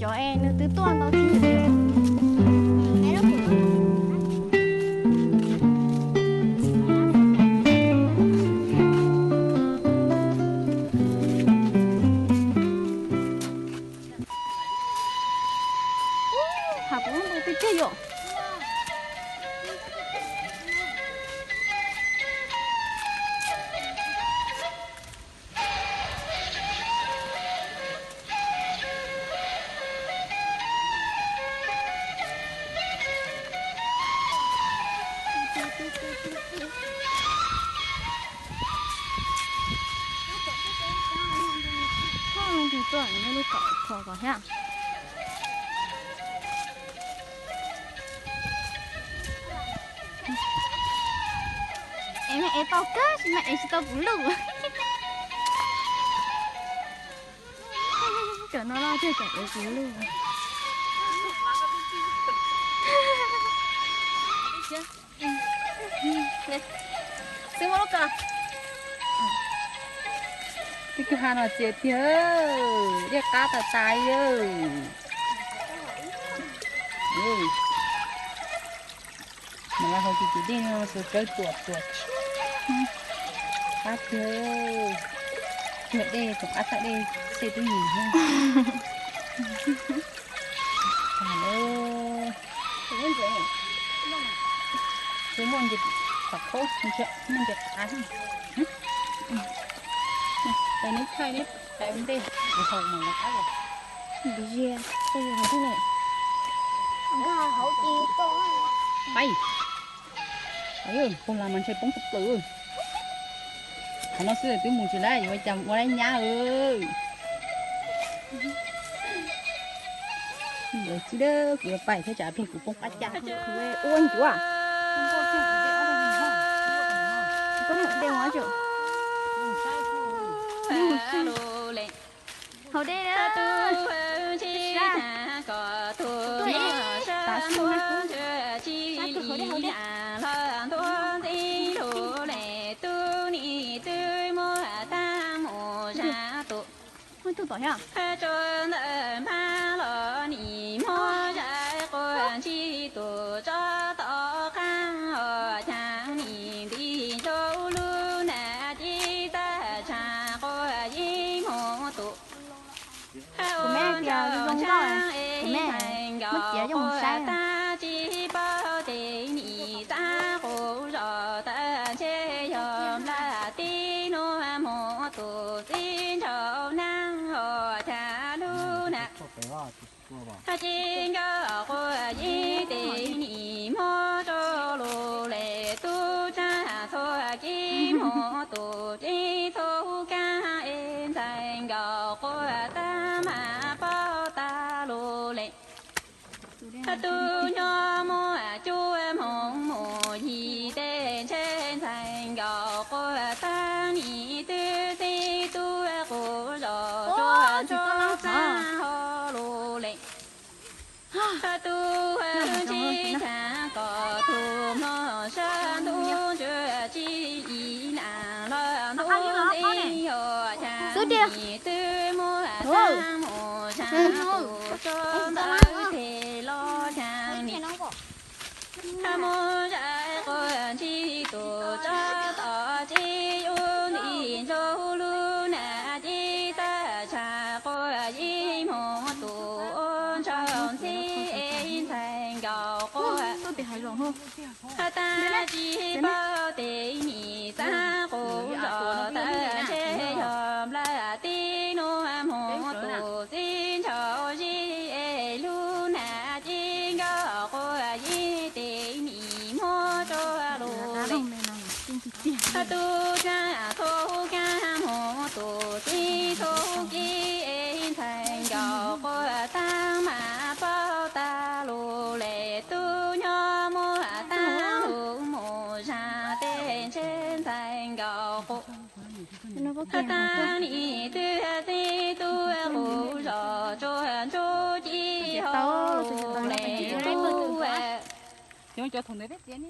cho em nó tứ tuần đâu thì nhiều. Học cũng đâu tới chơi rồi. Không thì tuần nó lúc cỏ cỏ ha. Em tao cá, mà em sẽ tao bún lù. Chỗ nó lo chơi cả cái bún lù. Xin một lúc cả. Cái hàng nó chết chứ, cái cá tao tay chứ. Mà là hồi chị đi nó sẽ chơi tuột. Cá chơi. Chuyện đây cũng ăn tại đây sẽ tôi nhìn ha. Hello. Cái món gì phải khô mình sẽ ăn. Đây nít khai nít, đây bên đây, để hậu mà nó cá rồi. Bị gì? Sao giờ thế này? Gà hậu chi to. Bay. Ơi, con làm mình chơi bóng tập tử. Nó sẽ từ mùng chỉ lại, vậy chồng qua đây nhá ơi. Rồi chứ đó, vừa phải theo trả tiền của con cá cha. Về ôn chú à? Có một đeo hóa chưa? Hậu đây đó. Tuổi ta xuống á. Hậu đây. Ôi tôi tỏi ha. Của mẹ thì giống rồi. Của mẹ mất giá trong một sai. Chính có của ý tình nhị mô cho lù lệ tu cha thô kim hộ tu trí thô ca em thành gạo của ta mà bao ta lù lệ tu nho mô chú em hồng mô gì tên trên thành gạo của ta nhị tư ti tu của rõ cho cha hồ lù lệ tu chi cha có thu nó san tu chưa chi ý là lo tu đi ho cha ni tư mua ta mô cha tu cho ta thể lo cha ni mô cha có chi tu cho tỏ chi u ni cho lu na chi ta cha có ý mô tu trong chi thành gạo của ta chỉ bao tệ nhị ta cũng rõ ta chế hợp là tin noam hồ tổ xin chào chi lu na chi gạo của y tệ nhị mô cho lu tu cha thô ca hồ tổ chi thô chi thành gạo của ta mà bao ta lu lệ tu nho mô ta hữu mô ra tên trên thành gạo của ta ni tư ti tu hữu rõ cho chi hậu lu lệ tu cho thằng đấy biết tiếng đi.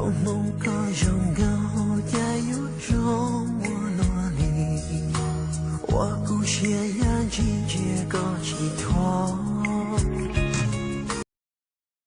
có mong có rồng ngao